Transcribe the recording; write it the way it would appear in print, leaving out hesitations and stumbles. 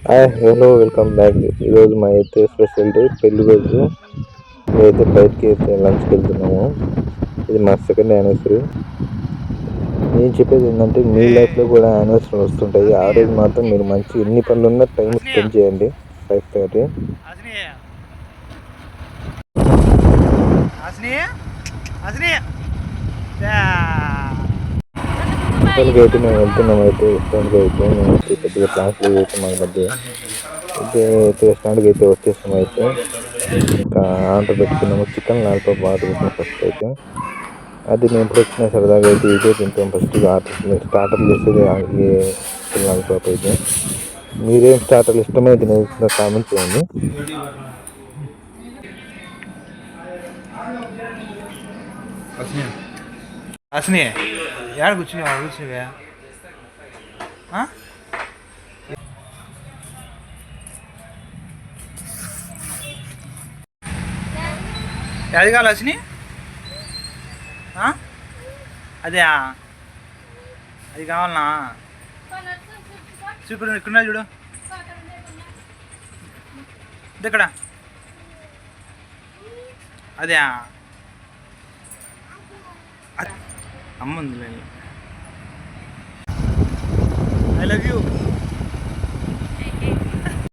Hi hello welcome back. ఈరోజు మా అయితే స్పెషల్ డే పెళ్లి రోజు. మేమైతే బయటికి అయితే లంచ్కి వెళ్తున్నాము. ఇది మా సెకండ్ యానివర్సరీ. నేను చెప్పేది ఏంటంటే మీ లైఫ్లో కూడా యానివర్సరీ వస్తుంటాయి. ఆ రోజు మాత్రం మీరు మంచి ఎన్ని పనులు ఉన్నా టైం స్పెండ్ చేయండి. 5:30 రెస్టారెంట్కి అయితే మేము వెళ్తున్నాం. అయితే రెస్టారెంట్కి అయితే మేమైతే పెద్దగా ప్లాన్స్ లేవు అయితే మా మధ్య అయితే రెస్టారెంట్కి అయితే వచ్చేసాము. అయితే ఇంకా ఆర్డర్ పెట్టుకున్నాము. చికెన్ లాలీపాప్ ఆర్డర్ పెట్టిన ఫస్ట్ అయితే అది మేము ఎప్పుడు వచ్చినా సరదాగా అయితే ఇదే తింటాం. ఫస్ట్ స్టార్టర్ చేసేది ఈ చికెన్ లాలీపాప్ అయితే. మీరేం స్టార్టర్లు ఇష్టమైతే నేను కామెంట్ చేయండి. అసనే యాడ కూర్చునివా అది కావాలి అసని అదే అది కావాలనా చూడు ఇక్కడ చూడు ఇక్కడ అదే అమ్మ ఉంది ఐ లవ్ యూ.